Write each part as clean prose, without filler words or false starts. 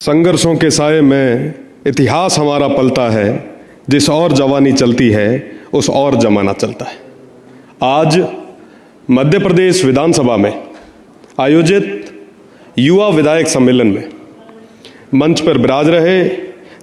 संघर्षों के साए में इतिहास हमारा पलता है, जिस और जवानी चलती है उस और जमाना चलता है। आज मध्य प्रदेश विधानसभा में आयोजित युवा विधायक सम्मेलन में मंच पर विराज रहे,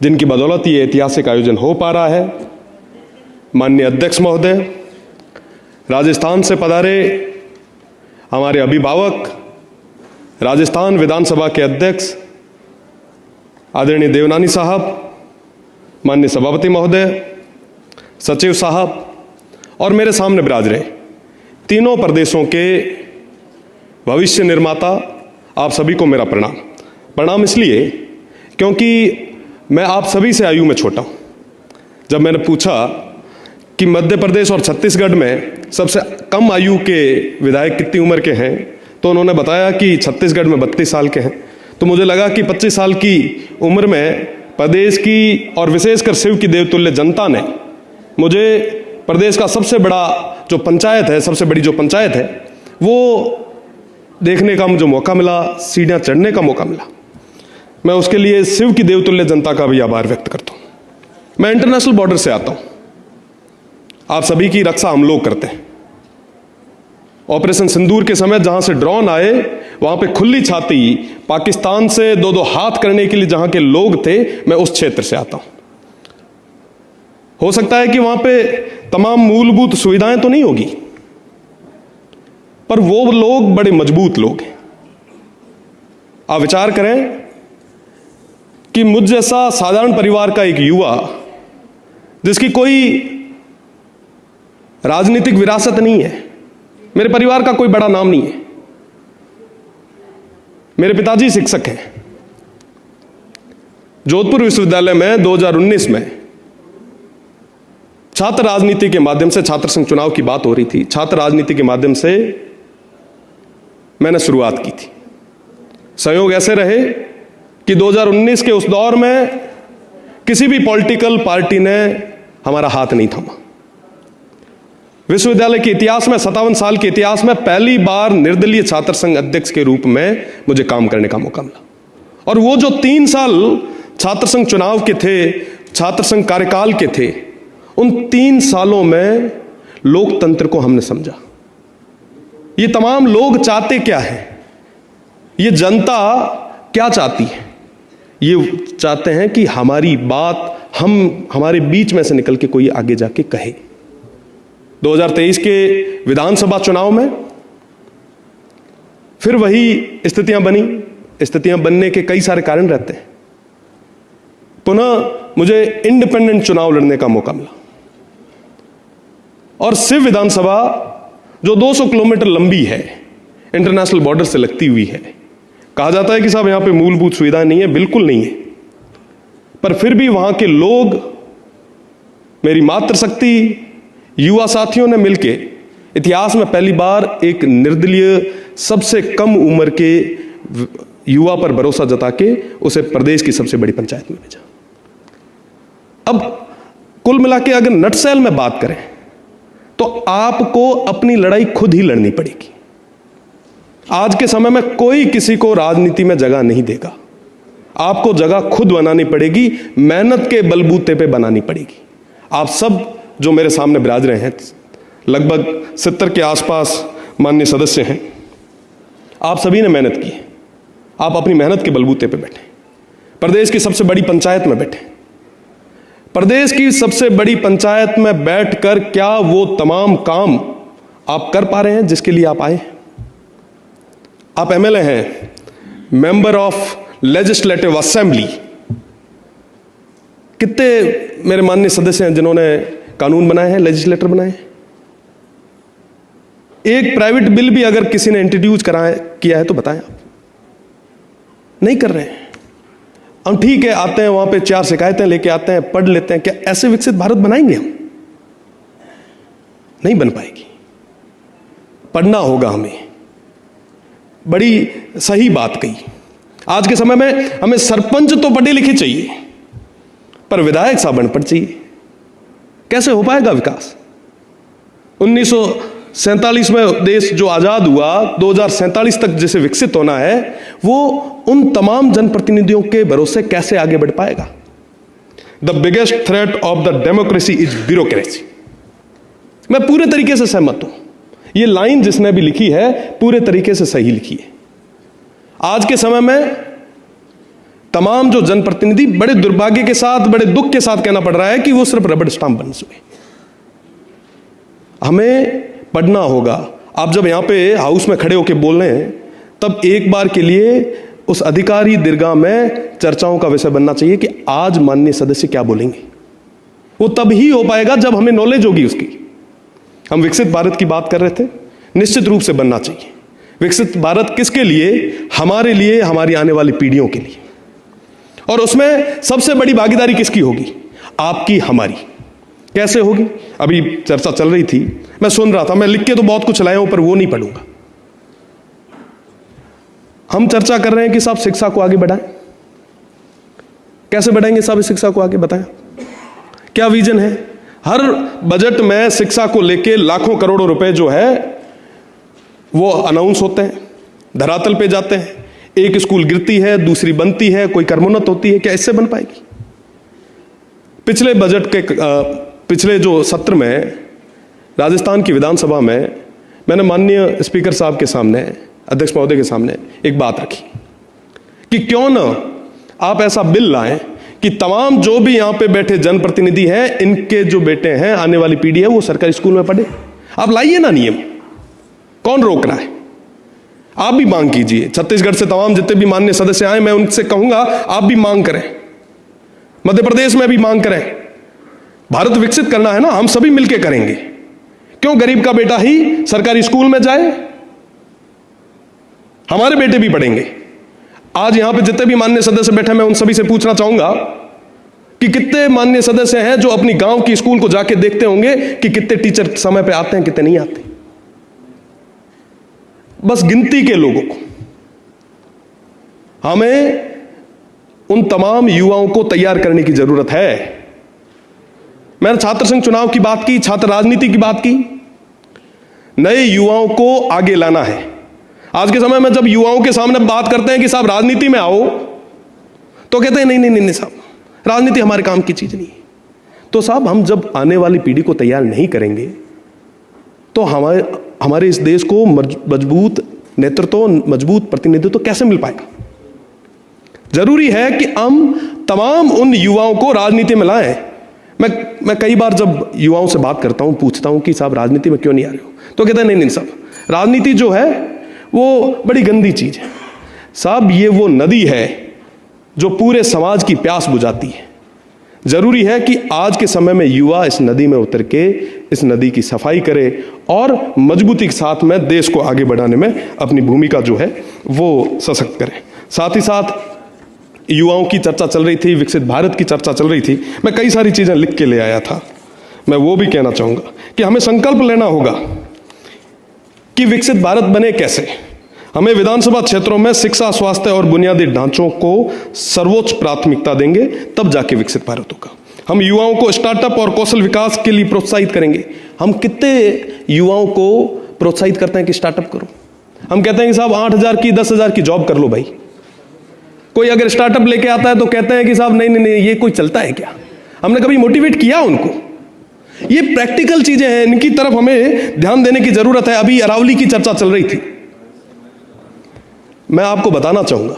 जिनकी बदौलत ये ऐतिहासिक आयोजन हो पा रहा है, माननीय अध्यक्ष महोदय, राजस्थान से पधारे हमारे अभिभावक, राजस्थान विधानसभा के अध्यक्ष आदरणीय देवनानी साहब, माननीय सभापति महोदय, सचिव साहब और मेरे सामने विराज रहे तीनों प्रदेशों के भविष्य निर्माता, आप सभी को मेरा प्रणाम इसलिए क्योंकि मैं आप सभी से आयु में छोटा हूँ। जब मैंने पूछा कि मध्य प्रदेश और छत्तीसगढ़ में सबसे कम आयु के विधायक कितनी उम्र के हैं, तो उन्होंने बताया कि छत्तीसगढ़ में 32 साल के हैं। तो मुझे लगा कि 25 साल की उम्र में प्रदेश की और विशेषकर शिव की देवतुल्य जनता ने मुझे प्रदेश का सबसे बड़ा जो पंचायत है, सबसे बड़ी जो पंचायत है, वो देखने का मुझे मौका मिला, सीढ़ियाँ चढ़ने का मौका मिला। मैं उसके लिए शिव की देवतुल्य जनता का भी आभार व्यक्त करता हूँ। मैं इंटरनेशनल बॉर्डर से आता हूँ, आप सभी की रक्षा हम लोग करते हैं। ऑपरेशन सिंदूर के समय जहां से ड्रोन आए, वहां पे खुली छाती पाकिस्तान से दो हाथ करने के लिए जहां के लोग थे, मैं उस क्षेत्र से आता हूं। हो सकता है कि वहां पे तमाम मूलभूत सुविधाएं तो नहीं होगी, पर वो लोग बड़े मजबूत लोग हैं। आप विचार करें कि मुझ जैसा साधारण परिवार का एक युवा, जिसकी कोई राजनीतिक विरासत नहीं है, मेरे परिवार का कोई बड़ा नाम नहीं है, मेरे पिताजी शिक्षक हैं। जोधपुर विश्वविद्यालय में 2019 में छात्र राजनीति के माध्यम से, छात्र संघ चुनाव की बात हो रही थी, छात्र राजनीति के माध्यम से मैंने शुरुआत की थी। संयोग ऐसे रहे कि 2019 के उस दौर में किसी भी पॉलिटिकल पार्टी ने हमारा हाथ नहीं थामा। विश्वविद्यालय के इतिहास में, 57 साल के इतिहास में पहली बार निर्दलीय छात्र संघ अध्यक्ष के रूप में मुझे काम करने का मौका मिला। और वो जो 3 साल छात्र संघ चुनाव के थे, छात्र संघ कार्यकाल के थे, उन 3 सालों में लोकतंत्र को हमने समझा। ये तमाम लोग चाहते क्या है, ये जनता क्या चाहती है? ये चाहते हैं कि हमारी बात हमारे बीच में से निकल के कोई आगे जाके कहे। 2023 के विधानसभा चुनाव में फिर वही स्थितियां बनी। स्थितियां बनने के कई सारे कारण रहते हैं। पुनः मुझे इंडिपेंडेंट चुनाव लड़ने का मौका मिला और शिव विधानसभा जो 200 किलोमीटर लंबी है, इंटरनेशनल बॉर्डर से लगती हुई है। कहा जाता है कि साहब यहां पे मूलभूत सुविधाएं नहीं है, बिल्कुल नहीं है, पर फिर भी वहां के लोग, मेरी मातृशक्ति, युवा साथियों ने मिलकर इतिहास में पहली बार एक निर्दलीय सबसे कम उम्र के युवा पर भरोसा जता के उसे प्रदेश की सबसे बड़ी पंचायत में भेजा। अब कुल मिला के अगर नटसेल में बात करें तो आपको अपनी लड़ाई खुद ही लड़नी पड़ेगी। आज के समय में कोई किसी को राजनीति में जगह नहीं देगा, आपको जगह खुद बनानी पड़ेगी, मेहनत के बलबूते पे बनानी पड़ेगी। आप सब जो मेरे सामने विराज रहे हैं, लगभग 70 के आसपास माननीय सदस्य हैं, आप सभी ने मेहनत की है। आप अपनी मेहनत के बलबूते पे बैठे, प्रदेश की सबसे बड़ी पंचायत में बैठे। प्रदेश की सबसे बड़ी पंचायत में बैठकर क्या वो तमाम काम आप कर पा रहे हैं जिसके लिए आप आए? आप एमएलए हैं, मेंबर ऑफ लेजिस्लेटिव असेंबली। कितने मेरे माननीय सदस्य हैं जिन्होंने कानून बनाए हैं, लेजिस्लेटर बनाए हैं? एक प्राइवेट बिल भी अगर किसी ने इंट्रोड्यूस किया है तो बताएं। आप नहीं कर रहे हैं। हम ठीक है, आते हैं वहां पे 4 शिकायतें लेके आते हैं, पढ़ लेते हैं। क्या ऐसे विकसित भारत बनाएंगे हम? नहीं बन पाएगी। पढ़ना होगा हमें। बड़ी सही बात कही। आज के समय में हमें सरपंच तो पढ़े लिखे चाहिए, पर विधायक साहब अनपढ़ चाहिए। कैसे हो पाएगा विकास? 47 में देश जो आज़ाद हुआ, 2047 तक जिसे विकसित होना है, वो उन तमाम जनप्रतिनिधियों के भरोसे कैसे आगे बढ़ पाएगा? The biggest threat of the democracy is bureaucracy. मैं पूरे तरीके से सहमत हूं। ये लाइन जिसने भी लिखी है पूरे तरीके से सही लिखी है। आज के समय में तमाम जो जनप्रतिनिधि बड़े दुर्भाग्य के साथ, बड़े दुख के साथ कहना पड़ रहा है कि वो सिर्फ रबड़ स्टाम्प बन सके। हमें पढ़ना होगा। आप जब यहां पे हाउस में खड़े होकर बोल रहे हैं, तब एक बार के लिए उस अधिकारी दीर्घा में चर्चाओं का विषय बनना चाहिए कि आज माननीय सदस्य क्या बोलेंगे। वो तब ही हो पाएगा जब हमें नॉलेज होगी उसकी। हम विकसित भारत की बात कर रहे थे, निश्चित रूप से बनना चाहिए। विकसित भारत किसके लिए? हमारे लिए, हमारी आने वाली पीढ़ियों के लिए। और उसमें सबसे बड़ी भागीदारी किसकी होगी? आपकी, हमारी। कैसे होगी? अभी चर्चा चल रही थी, मैं सुन रहा था। मैं लिख के तो बहुत कुछ लाया हूं, पर वो नहीं पढ़ूंगा। हम चर्चा कर रहे हैं कि साहब शिक्षा को आगे बढ़ाएं। कैसे बढ़ाएंगे साहब इस शिक्षा को आगे? बताएं, क्या विजन है? हर बजट में शिक्षा को लेके लाखों करोड़ों रुपए जो है वो अनाउंस होते हैं, धरातल पे जाते हैं। एक स्कूल गिरती है, दूसरी बनती है, कोई कर्मोन्नत होती है। क्या इससे बन पाएगी? पिछले बजट के पिछले जो सत्र में राजस्थान की विधानसभा में मैंने माननीय स्पीकर साहब के सामने, अध्यक्ष महोदय के सामने एक बात रखी कि क्यों ना आप ऐसा बिल लाएं कि तमाम जो भी यहां पे बैठे जनप्रतिनिधि हैं, इनके जो बेटे हैं, आने वाली पीढ़ी है, वो सरकारी स्कूल में पढ़े। आप लाइए ना नियम, कौन रोक रहा है? आप भी मांग कीजिए। छत्तीसगढ़ से तमाम जितने भी माननीय सदस्य आए, मैं उनसे कहूंगा आप भी मांग करें। मध्य प्रदेश में भी मांग करें। भारत विकसित करना है ना, हम सभी मिलकर करेंगे। क्यों गरीब का बेटा ही सरकारी स्कूल में जाए? हमारे बेटे भी पढ़ेंगे। आज यहां पे जितने भी माननीय सदस्य बैठे, मैं उन सभी से पूछना चाहूंगा कि कितने माननीय सदस्य हैं जो अपनी गांव की स्कूल को जाके देखते होंगे कि कितने टीचर समय पे आते हैं, कितने नहीं आते। बस गिनती के लोगों को। हमें उन तमाम युवाओं को तैयार करने की जरूरत है। मैंने छात्र संघ चुनाव की बात की, छात्र राजनीति की बात की। नए युवाओं को आगे लाना है। आज के समय में जब युवाओं के सामने बात करते हैं कि साहब राजनीति में आओ, तो कहते हैं नहीं नहीं नहीं साहब, राजनीति हमारे काम की चीज नहीं है। तो साहब, हम जब आने वाली पीढ़ी को तैयार नहीं करेंगे तो हमारे इस देश को मजबूत नेतृत्व, मजबूत प्रतिनिधित्व कैसे मिल पाएगा? जरूरी है कि हम तमाम उन युवाओं को राजनीति में लाएं। मैं कई बार जब युवाओं से बात करता हूं, पूछता हूं कि साहब राजनीति में क्यों नहीं आ रहे हो, तो कहते हैं नहीं नहीं साहब, राजनीति जो है वो बड़ी गंदी चीज है। साहब, ये वो नदी है जो पूरे समाज की प्यास बुझाती है। जरूरी है कि आज के समय में युवा इस नदी में उतर के इस नदी की सफाई करे और मजबूती के साथ में देश को आगे बढ़ाने में अपनी भूमिका जो है वो सशक्त करे। साथ ही साथ युवाओं की चर्चा चल रही थी, विकसित भारत की चर्चा चल रही थी। मैं कई सारी चीजें लिख के ले आया था। मैं वो भी कहना चाहूंगा कि हमें संकल्प लेना होगा कि विकसित भारत बने कैसे। हमें विधानसभा क्षेत्रों में शिक्षा, स्वास्थ्य और बुनियादी ढांचों को सर्वोच्च प्राथमिकता देंगे, तब जाके विकसित भारत होगा। हम युवाओं को स्टार्टअप और कौशल विकास के लिए प्रोत्साहित करेंगे। हम कितने युवाओं को प्रोत्साहित करते हैं कि स्टार्टअप करो? हम कहते हैं कि साहब 8,000 की 10,000 की जॉब कर लो भाई। कोई अगर स्टार्टअप लेके आता है तो कहते हैं कि साहब नहीं नहीं नहीं, ये कोई चलता है क्या? हमने कभी मोटिवेट किया उनको? ये प्रैक्टिकल चीजें हैं, इनकी तरफ हमें ध्यान देने की जरूरत है। अभी अरावली की चर्चा चल रही थी। मैं आपको बताना चाहूंगा,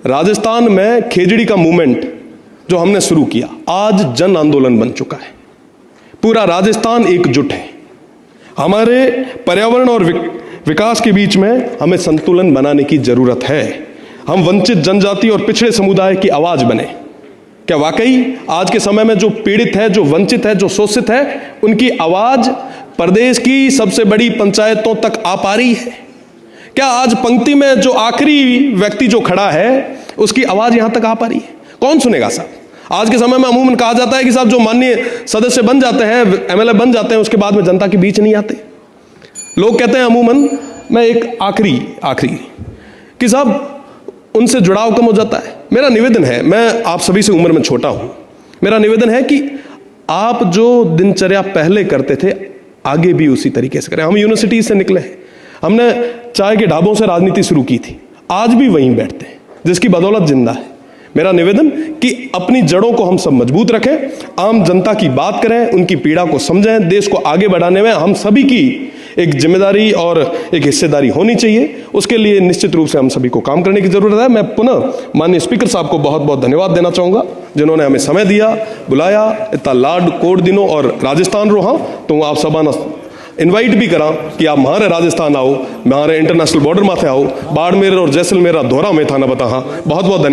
राजस्थान में खेजड़ी का मूवमेंट जो हमने शुरू किया, आज जन आंदोलन बन चुका है। पूरा राजस्थान एकजुट है। हमारे पर्यावरण और विकास के बीच में हमें संतुलन बनाने की जरूरत है। हम वंचित जनजाति और पिछड़े समुदाय की आवाज बने। क्या वाकई आज के समय में जो पीड़ित है, जो वंचित है, जो शोषित है, उनकी आवाज प्रदेश की सबसे बड़ी पंचायतों तक आ पा रही है? क्या आज पंक्ति में जो आखिरी व्यक्ति जो खड़ा है, उसकी आवाज यहां तक आ पा रही है? कौन सुनेगा साहब? आज के समय में अमूमन कहा जाता है कि साहब जो माननीय सदस्य बन जाते हैं, एमएलए बन जाते हैं, उसके बाद में जनता के बीच नहीं आते। लोग कहते हैं अमूमन, मैं एक आखिरी कि साहब उनसे जुड़ाव कम हो जाता है। मेरा निवेदन है, मैं आप सभी से उम्र में छोटा हूं, मेरा निवेदन है कि आप जो दिनचर्या पहले करते थे, आगे भी उसी तरीके से करें। हम यूनिवर्सिटी से निकले हैं, हमने चाय के ढाबों से राजनीति शुरू की थी, आज भी वहीं बैठते हैं, जिसकी बदौलत जिंदा है। मेरा निवेदन कि अपनी जड़ों को हम सब मजबूत रखें, आम जनता की बात करें, उनकी पीड़ा को समझें। देश को आगे बढ़ाने में हम सभी की एक जिम्मेदारी और एक हिस्सेदारी होनी चाहिए। उसके लिए निश्चित रूप से हम सभी को काम करने की जरूरत है। मैं पुनः माननीय स्पीकर साहब को बहुत बहुत धन्यवाद देना चाहूँगा, जिन्होंने हमें समय दिया, बुलाया, इतना लाड कोड दिनों और राजस्थान रोहा तो आप सबा इनवाइट भी करा कि आप हमारे राजस्थान आओ, हमारे इंटरनेशनल बॉर्डर माथे आओ, बाड़मेर और जैसलमेर दोहरा में था ना बता। बहुत बहुत धन्यवाद।